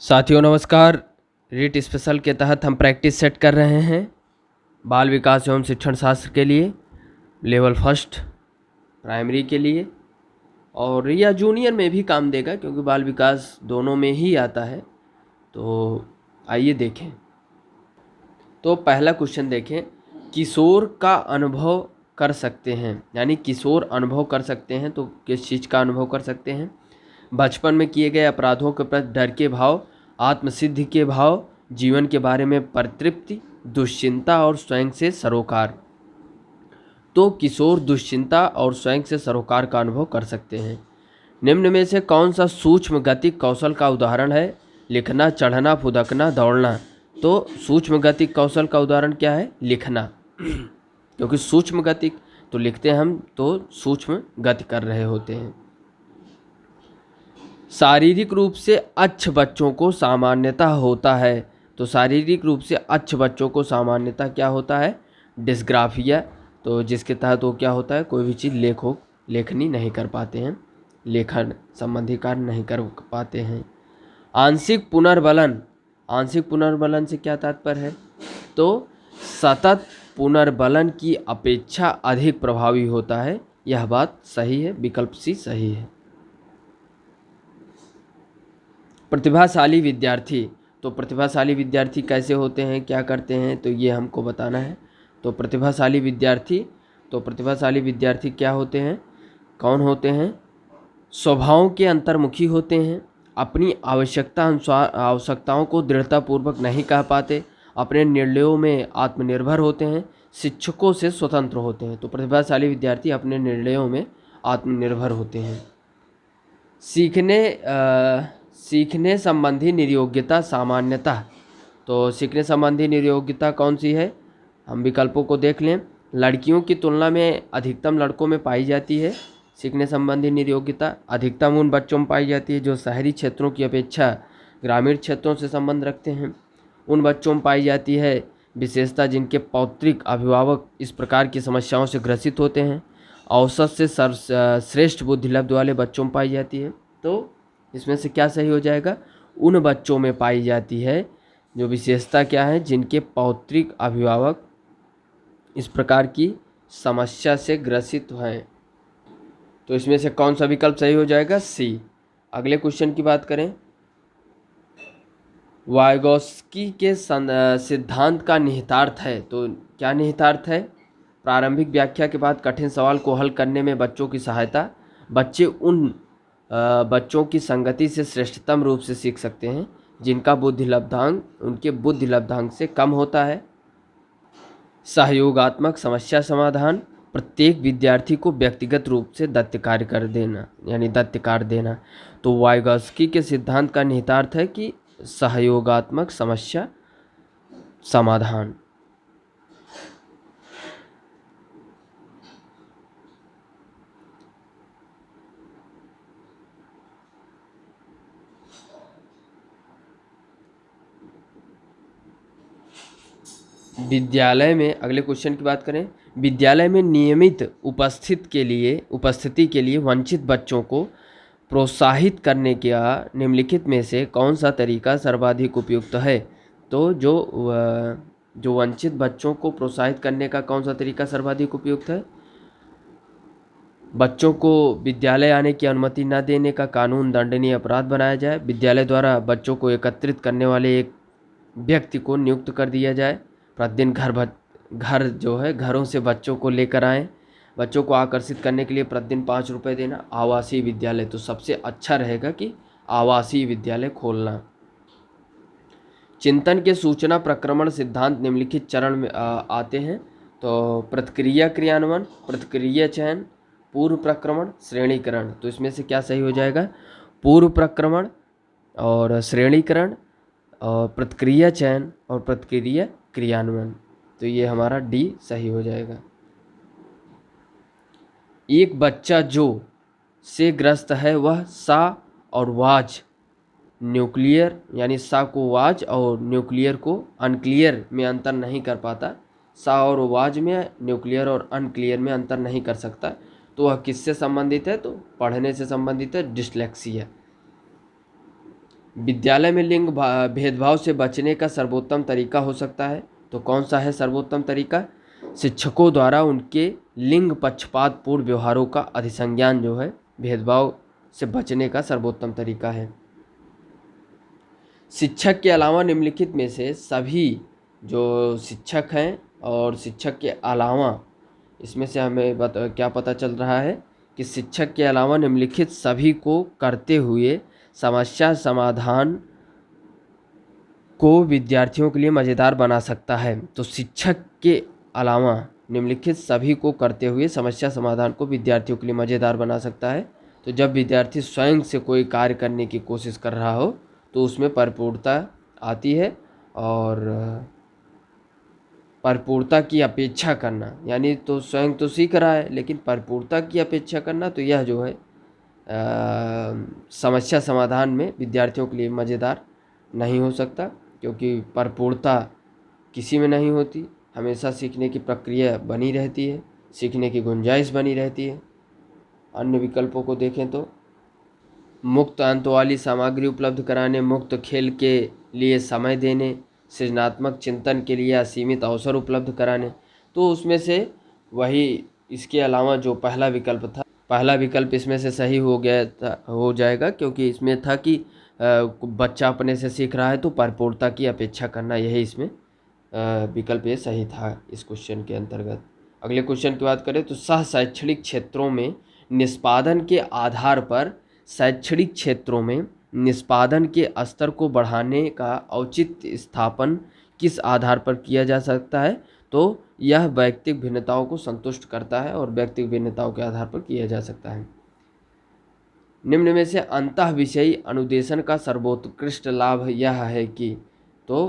साथियों नमस्कार। रीट स्पेशल के तहत हम प्रैक्टिस सेट कर रहे हैं बाल विकास एवं शिक्षण शास्त्र के लिए, लेवल फर्स्ट प्राइमरी के लिए, और या जूनियर में भी काम देगा क्योंकि बाल विकास दोनों में ही आता है। तो आइए देखें। तो पहला क्वेश्चन देखें, किशोर का अनुभव कर सकते हैं, यानी किशोर अनुभव कर सकते हैं तो किस चीज़ का अनुभव कर सकते हैं? बचपन में किए गए अपराधों के प्रति डर के भाव, आत्मसिद्धि के भाव, जीवन के बारे में परितृप्ति, दुश्चिंता और स्वयं से सरोकार। तो किशोर दुश्चिंता और स्वयं से सरोकार का अनुभव कर सकते हैं। निम्न में से कौन सा सूक्ष्म गतिक कौशल का उदाहरण है? लिखना, चढ़ना, फुदकना, दौड़ना। तो सूक्ष्म गतिक कौशल का उदाहरण क्या है? लिखना, क्योंकि सूक्ष्म गतिक तो लिखते हैं हम तो सूक्ष्म गति कर रहे होते हैं। शारीरिक रूप से अच्छ बच्चों को सामान्यतः होता है, तो शारीरिक रूप से अच्छ बच्चों को सामान्यतः क्या होता है? डिस्ग्राफिया। तो जिसके तहत वो क्या होता है? कोई भी चीज़ लेखनी नहीं कर पाते हैं, लेखन संबंधी कार्य नहीं कर पाते हैं। आंशिक पुनर्बलन, आंशिक पुनर्बलन से क्या तात्पर्य है? तो सतत पुनर्बलन की अपेक्षा अधिक प्रभावी होता है। यह बात सही है, विकल्प सी सही है। प्रतिभाशाली विद्यार्थी, तो प्रतिभाशाली विद्यार्थी कैसे होते हैं, क्या करते हैं, तो ये हमको बताना है। तो प्रतिभाशाली विद्यार्थी क्या होते हैं, कौन होते हैं? स्वभाव के अंतर्मुखी होते हैं, अपनी आवश्यकताओं को दृढ़तापूर्वक नहीं कह पाते, अपने निर्णयों में आत्मनिर्भर होते हैं, शिक्षकों से स्वतंत्र होते हैं। तो प्रतिभाशाली विद्यार्थी अपने निर्णयों में आत्मनिर्भर होते हैं। सीखने संबंधी निर्योग्यता सामान्यतः, तो सीखने संबंधी निर्योग्यता कौन सी है? हम विकल्पों को देख लें। लड़कियों की तुलना में अधिकतम लड़कों में पाई जाती है सीखने संबंधी निर्योग्यता। अधिकतम उन बच्चों में पाई जाती है जो शहरी क्षेत्रों की अपेक्षा ग्रामीण क्षेत्रों से संबंध रखते हैं। उन बच्चों में पाई जाती है विशेषता जिनके पौत्रिक अभिभावक इस प्रकार की समस्याओं से ग्रसित होते हैं। औसत से श्रेष्ठ बुद्धिलब्ध वाले बच्चों में पाई जाती है। तो इसमें से क्या सही हो जाएगा? उन बच्चों में पाई जाती है जो विशेषता क्या है? जिनके पौत्रिक अभिभावक इस प्रकार की समस्या से ग्रसित हैं। तो इसमें से कौन सा विकल्प सही हो जाएगा? सी। अगले क्वेश्चन की बात करें। वाइगोत्स्की के सिद्धांत का निहितार्थ है, तो क्या निहितार्थ है? प्रारंभिक व्याख्या के बाद कठिन सवाल को हल करने में बच्चों की सहायता, बच्चे उन बच्चों की संगति से श्रेष्ठतम रूप से सीख सकते हैं जिनका बुद्धिलब्धांक उनके बुद्धिलब्धांक से कम होता है। सहयोगात्मक समस्या समाधान, प्रत्येक विद्यार्थी को व्यक्तिगत रूप से दैत्य कार्य कर देना, यानी दैत्य कार्य देना। तो वाइगोत्स्की के सिद्धांत का निहितार्थ है कि सहयोगात्मक समस्या समाधान। विद्यालय में, अगले क्वेश्चन की बात करें, विद्यालय में नियमित उपस्थिति के लिए वंचित बच्चों को प्रोत्साहित करने का निम्नलिखित में से कौन सा तरीका सर्वाधिक उपयुक्त है? तो जो वंचित बच्चों को प्रोत्साहित करने का कौन सा तरीका सर्वाधिक उपयुक्त है? बच्चों को विद्यालय आने की अनुमति न देने का कानून दंडनीय अपराध बनाया जाए। विद्यालय द्वारा बच्चों को एकत्रित करने वाले एक व्यक्ति को नियुक्त कर दिया जाए। प्रतिदिन घर जो है घरों से बच्चों को लेकर आएँ। बच्चों को आकर्षित करने के लिए प्रतिदिन 5 रुपये देना। आवासीय विद्यालय, तो सबसे अच्छा रहेगा कि आवासीय विद्यालय खोलना। चिंतन के सूचना प्रक्रमण सिद्धांत निम्नलिखित चरण में आते हैं। तो प्रतिक्रिया क्रियान्वयन, प्रतिक्रिया चयन, पूर्व प्रक्रमण, श्रेणीकरण। तो इसमें से क्या सही हो जाएगा? पूर्व प्रक्रमण और श्रेणीकरण और प्रतिक्रिया चयन और प्रतिक्रिया क्रियान्वयन। तो ये हमारा डी सही हो जाएगा। एक बच्चा जो से ग्रस्त है वह सा और वाज न्यूक्लियर, यानी सा को वाज और न्यूक्लियर को अनक्लियर में अंतर नहीं कर पाता। सा और वाज में न्यूक्लियर और अनक्लियर में अंतर नहीं कर सकता। तो वह किससे संबंधित है? तो पढ़ने से संबंधित है, डिस्लेक्सिया। विद्यालय में लिंग भेदभाव से बचने का सर्वोत्तम तरीका हो सकता है, तो कौन सा है सर्वोत्तम तरीका? शिक्षकों द्वारा उनके लिंग पक्षपात पूर्ण व्यवहारों का अधिसंज्ञान जो है भेदभाव से बचने का सर्वोत्तम तरीका है। शिक्षक के अलावा निम्नलिखित में से सभी जो शिक्षक हैं और शिक्षक के अलावा, इसमें से हमें क्या पता चल रहा है कि शिक्षक के अलावा निम्नलिखित सभी को करते हुए समस्या समाधान को विद्यार्थियों के लिए मज़ेदार बना सकता है। तो शिक्षक के अलावा निम्नलिखित सभी को करते हुए समस्या समाधान को विद्यार्थियों के लिए मज़ेदार बना सकता है। तो जब विद्यार्थी स्वयं से कोई कार्य करने की कोशिश कर रहा हो तो उसमें परिपूर्णता आती है, और परिपूर्णता की अपेक्षा करना, यानी तो स्वयं तो सीख रहा है लेकिन परिपूर्णता की अपेक्षा करना, तो यह जो है समस्या समाधान में विद्यार्थियों के लिए मज़ेदार नहीं हो सकता, क्योंकि परिपूर्णता किसी में नहीं होती। हमेशा सीखने की प्रक्रिया बनी रहती है, सीखने की गुंजाइश बनी रहती है। अन्य विकल्पों को देखें तो मुक्त अंत वाली सामग्री उपलब्ध कराने, मुक्त खेल के लिए समय देने, सृजनात्मक चिंतन के लिए असीमित अवसर उपलब्ध कराने। तो उसमें से वही, इसके अलावा जो पहला विकल्प था, पहला विकल्प इसमें से सही हो गया था, हो जाएगा, क्योंकि इसमें था कि बच्चा अपने से सीख रहा है तो परिपूर्णता की अपेक्षा करना, यही इसमें विकल्प ये सही था इस क्वेश्चन के अंतर्गत। अगले क्वेश्चन की बात करें तो सह शैक्षणिक क्षेत्रों में निष्पादन के आधार पर शैक्षणिक क्षेत्रों में निष्पादन के स्तर को बढ़ाने का औचित्य स्थापन किस आधार पर किया जा सकता है? तो यह व्यक्तिगत भिन्नताओं को संतुष्ट करता है और व्यक्तिगत भिन्नताओं के आधार पर किया जा सकता है। निम्न में से अंतः विषयी अनुदेशन का सर्वोत्कृष्ट लाभ यह है कि, तो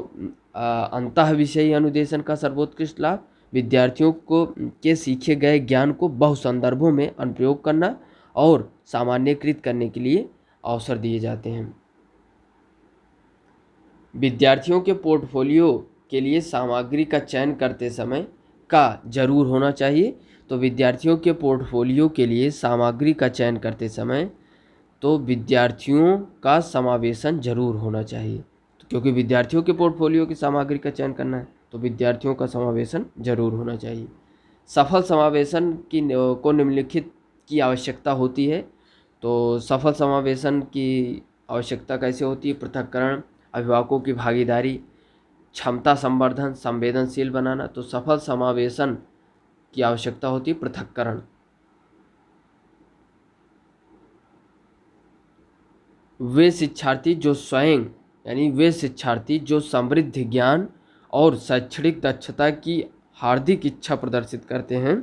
अंतः विषयी अनुदेशन का सर्वोत्कृष्ट लाभ विद्यार्थियों को के सीखे गए ज्ञान को बहु संदर्भों में अनुप्रयोग करना और सामान्यीकृत करने के लिए अवसर दिए जाते हैं। विद्यार्थियों के पोर्टफोलियो के लिए सामग्री का चयन करते समय का जरूर होना चाहिए। तो विद्यार्थियों के पोर्टफोलियो के लिए सामग्री का चयन करते समय तो विद्यार्थियों का समावेशन जरूर होना चाहिए, तो क्योंकि विद्यार्थियों के पोर्टफोलियो की सामग्री का चयन करना है तो विद्यार्थियों का समावेशन जरूर होना चाहिए। सफल समावेशन को निम्नलिखित की आवश्यकता होती है। तो सफल समावेशन की आवश्यकता कैसे होती है? पृथक्करण, अभिभावकों की भागीदारी, क्षमता संवर्धन, संवेदनशील बनाना। तो सफल समावेशन की आवश्यकता होती है पृथक्करण। वे शिक्षार्थी जो समृद्ध ज्ञान और शैक्षणिक दक्षता की हार्दिक इच्छा प्रदर्शित करते हैं,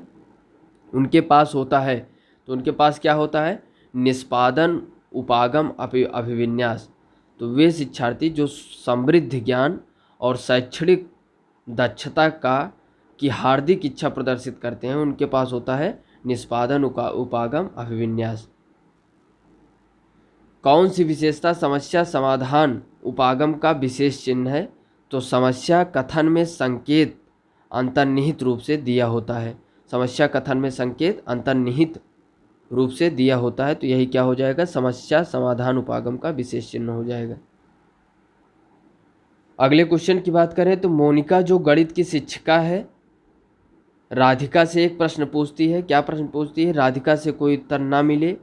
उनके पास होता है, तो उनके पास क्या होता है? निष्पादन, उपागम, अभिविन्यास। तो वे शिक्षार्थी जो समृद्ध ज्ञान और शैक्षणिक दक्षता की हार्दिक इच्छा प्रदर्शित करते हैं, उनके पास होता है निष्पादन, उपागम, अभिविन्यास। कौन सी विशेषता समस्या समाधान उपागम का विशेष चिन्ह है? तो समस्या कथन में संकेत अंतर्निहित रूप से दिया होता है। समस्या कथन में संकेत अंतर्निहित रूप से दिया होता है, तो यही क्या हो जाएगा? समस्या समाधान उपागम का विशेष चिन्ह हो जाएगा। अगले क्वेश्चन की बात करें तो मोनिका जो गणित की शिक्षिका है, राधिका से एक प्रश्न पूछती है। क्या प्रश्न पूछती है? राधिका से कोई उत्तर ना मिले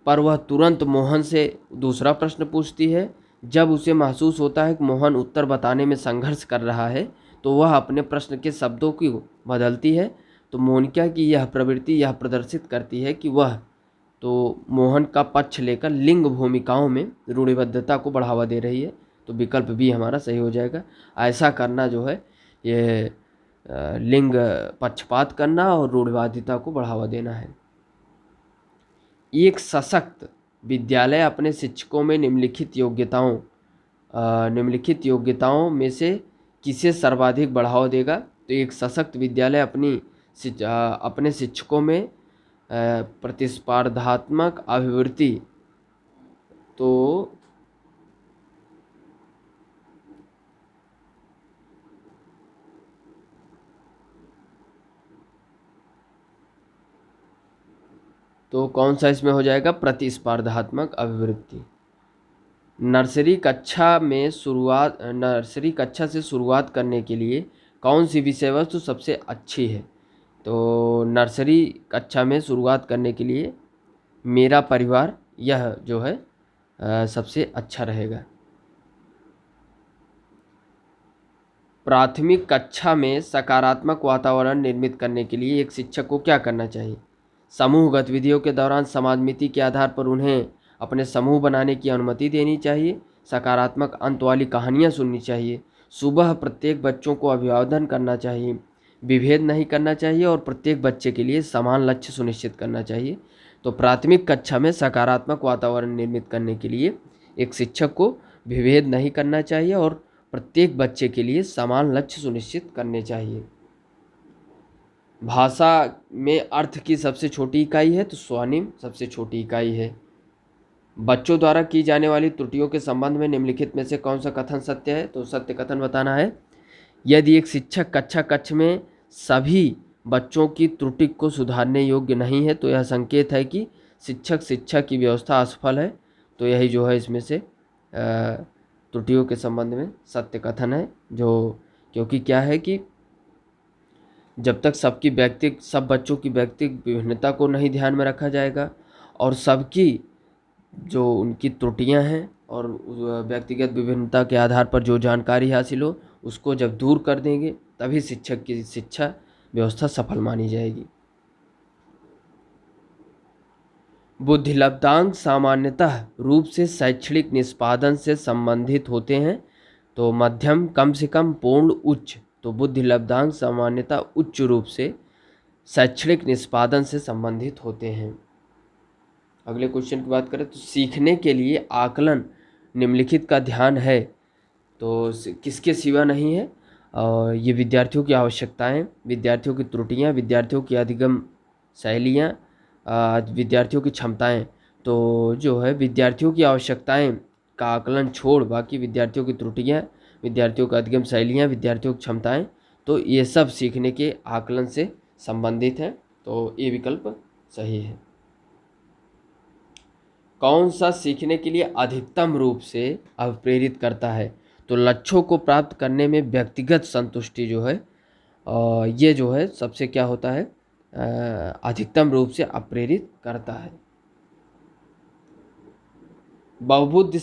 पर वह तुरंत मोहन से दूसरा प्रश्न पूछती है। जब उसे महसूस होता है कि मोहन उत्तर बताने में संघर्ष कर रहा है तो वह अपने प्रश्न के शब्दों की बदलती है। तो मोनिका की यह प्रवृत्ति यह प्रदर्शित करती है कि वह तो मोहन का पक्ष लेकर लिंग भूमिकाओं में रूढ़िबद्धता को बढ़ावा दे रही है। तो विकल्प भी हमारा सही हो जाएगा। ऐसा करना जो है ये लिंग पक्षपात करना और रूढ़िवादिता को बढ़ावा देना है। एक सशक्त विद्यालय अपने शिक्षकों में निम्नलिखित योग्यताओं में से किसे सर्वाधिक बढ़ावा देगा? तो एक सशक्त विद्यालय अपने शिक्षकों में प्रतिस्पर्धात्मक अभिवृत्ति, तो कौन सा इसमें हो जाएगा? प्रतिस्पर्धात्मक अभिवृत्ति। नर्सरी कक्षा से शुरुआत करने के लिए कौन सी विषय वस्तु सबसे अच्छी है? तो नर्सरी कक्षा में शुरुआत करने के लिए मेरा परिवार यह जो है सबसे अच्छा रहेगा। प्राथमिक कक्षा में सकारात्मक वातावरण निर्मित करने के लिए एक शिक्षक को क्या करना चाहिए? समूह गतिविधियों के दौरान समाजमिति के आधार पर उन्हें अपने समूह बनाने की अनुमति देनी चाहिए। सकारात्मक अंत वाली कहानियाँ सुननी चाहिए। सुबह प्रत्येक बच्चों को अभिवादन करना चाहिए। विभेद नहीं करना चाहिए और प्रत्येक बच्चे के लिए समान लक्ष्य सुनिश्चित करना चाहिए। तो प्राथमिक कक्षा में सकारात्मक वातावरण निर्मित करने के लिए एक शिक्षक को विभेद नहीं करना चाहिए और प्रत्येक बच्चे के लिए समान लक्ष्य सुनिश्चित करने चाहिए। भाषा में अर्थ की सबसे छोटी इकाई है तो स्वनिम सबसे छोटी इकाई है। बच्चों द्वारा की जाने वाली त्रुटियों के संबंध में निम्नलिखित में से कौन सा कथन सत्य है? तो सत्य कथन बताना है। यदि एक शिक्षक कक्षा कक्ष में सभी बच्चों की त्रुटि को सुधारने योग्य नहीं है तो यह संकेत है कि शिक्षक शिक्षा की व्यवस्था असफल है। तो यही जो है इसमें से त्रुटियों के संबंध में सत्य कथन है। जो क्योंकि क्या है कि जब तक सब बच्चों की व्यक्तिगत विभिन्नता को नहीं ध्यान में रखा जाएगा और सबकी जो उनकी त्रुटियां हैं और व्यक्तिगत विभिन्नता के आधार पर जो जानकारी हासिल हो उसको जब दूर कर देंगे तभी शिक्षक की शिक्षा व्यवस्था सफल मानी जाएगी। बुद्धिलब्धांक सामान्यतः रूप से शैक्षणिक निष्पादन से संबंधित होते हैं तो मध्यम, कम से कम, पूर्ण, उच्च। तो बुद्धिलब्धांक सामान्यतः उच्च रूप से शैक्षणिक निष्पादन से संबंधित होते हैं। अगले क्वेश्चन की बात करें तो सीखने के लिए आकलन निम्नलिखित का ध्यान है तो किसके सिवा नहीं है? और ये विद्यार्थियों की आवश्यकताएं, विद्यार्थियों की त्रुटियां, विद्यार्थियों की अधिगम शैलियां, विद्यार्थियों की क्षमताएं। तो जो है विद्यार्थियों की आवश्यकताएं का आकलन छोड़ बाकी विद्यार्थियों की त्रुटियां, विद्यार्थियों का अधिगम शैलियां, विद्यार्थियों की क्षमताएं, तो ये सब सीखने के आकलन से संबंधित है। तो ये विकल्प सही है। कौन सा सीखने के लिए अधिकतम रूप से अप्रेरित करता है? तो लक्ष्यों को प्राप्त करने में व्यक्तिगत संतुष्टि जो है ये जो है सबसे क्या होता है अधिकतम रूप से अप्रेरित करता है। बहुबुद्ध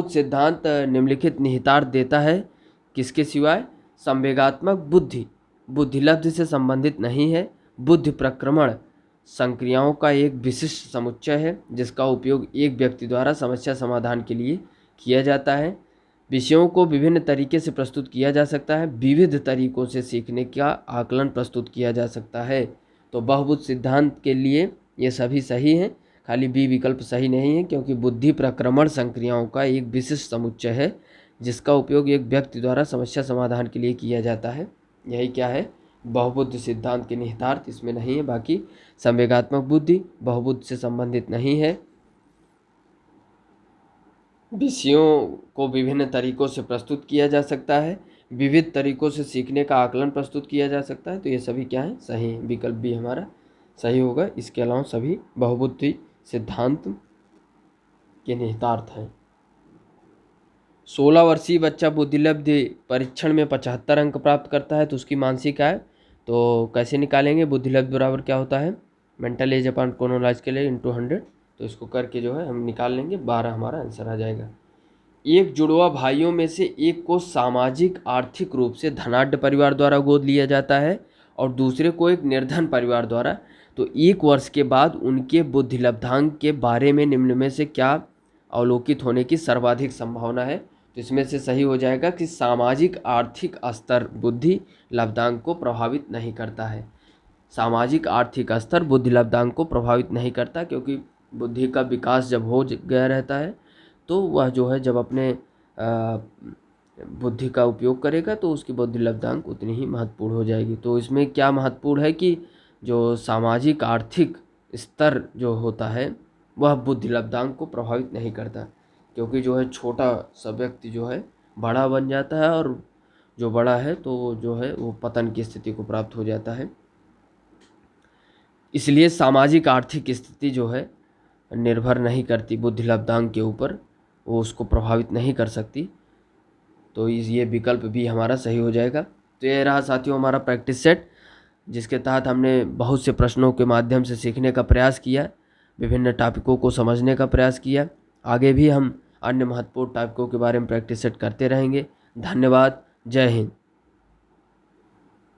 सिद्धांत निम्नलिखित निहितार्थ देता है किसके सिवाय? संवेगात्मक बुद्धि बुद्धिलब्ध से संबंधित नहीं है। बुद्धि प्रक्रमण संक्रियाओं का एक विशिष्ट समुच्चय है जिसका उपयोग एक व्यक्ति द्वारा समस्या समाधान के लिए किया जाता है। विषयों को विभिन्न तरीके से प्रस्तुत किया जा सकता है। विविध तरीकों से सीखने का आकलन प्रस्तुत किया जा सकता है। तो बहुबुद्ध सिद्धांत के लिए ये सभी सही हैं, खाली बी विकल्प सही नहीं है क्योंकि बुद्धि प्रक्रमण संक्रियाओं का एक विशिष्ट समुच्चय है जिसका उपयोग एक व्यक्ति द्वारा समस्या समाधान के लिए किया जाता है। यही क्या है? बहुबुद्ध सिद्धांत के निहितार्थ इसमें नहीं है। बाकी संवेगात्मक बुद्धि बहुबुद्ध से संबंधित नहीं है। विषयों को विभिन्न तरीकों से प्रस्तुत किया जा सकता है। विविध तरीकों से सीखने का आकलन प्रस्तुत किया जा सकता है। तो ये सभी क्या है? सही है। विकल्प भी हमारा सही होगा। इसके अलावा सभी बहुबुद्धि सिद्धांत के निहितार्थ हैं। 16 वर्षीय बच्चा बुद्धिलब्धि परीक्षण में 75 अंक प्राप्त करता है तो उसकी मानसिक आय तो कैसे निकालेंगे? बुद्धिलब्ध बराबर क्या होता है? Mental as upon chronological age into 100। तो इसको करके जो है हम निकाल लेंगे, 12 हमारा आंसर आ जाएगा। एक जुड़वा भाइयों में से एक को सामाजिक आर्थिक रूप से धनाढ्य परिवार द्वारा गोद लिया जाता है और दूसरे को एक निर्धन परिवार द्वारा। तो 1 वर्ष के बाद उनके बुद्धिलब्धांक के बारे में निम्न में से क्या अवलोकित होने की सर्वाधिक संभावना है? तो इसमें से सही हो जाएगा कि सामाजिक आर्थिक स्तर बुद्धि लब्धांक को प्रभावित नहीं करता है। सामाजिक आर्थिक स्तर बुद्धि लब्धांक को प्रभावित नहीं करता क्योंकि बुद्धि का विकास जब हो गया रहता है तो वह जो है जब अपने बुद्धि का उपयोग करेगा तो उसकी बुद्धि लब्धांक उतनी ही महत्वपूर्ण हो जाएगी। तो इसमें क्या महत्वपूर्ण है कि जो सामाजिक आर्थिक स्तर जो होता है वह बुद्धि लब्धांक को प्रभावित नहीं करता क्योंकि जो है छोटा सा व्यक्ति जो है बड़ा बन जाता है और जो बड़ा है तो जो है वो पतन की स्थिति को प्राप्त हो जाता है। इसलिए सामाजिक आर्थिक स्थिति जो है निर्भर नहीं करती बुद्धि लब्धांक के ऊपर, वो उसको प्रभावित नहीं कर सकती। तो ये विकल्प भी हमारा सही हो जाएगा। तो ये रहा साथियों हमारा प्रैक्टिस सेट, जिसके तहत हमने बहुत से प्रश्नों के माध्यम से सीखने का प्रयास किया, विभिन्न टॉपिकों को समझने का प्रयास किया। आगे भी हम अन्य महत्वपूर्ण टॉपिकों के बारे में प्रैक्टिस सेट करते रहेंगे। धन्यवाद। जय हिंद।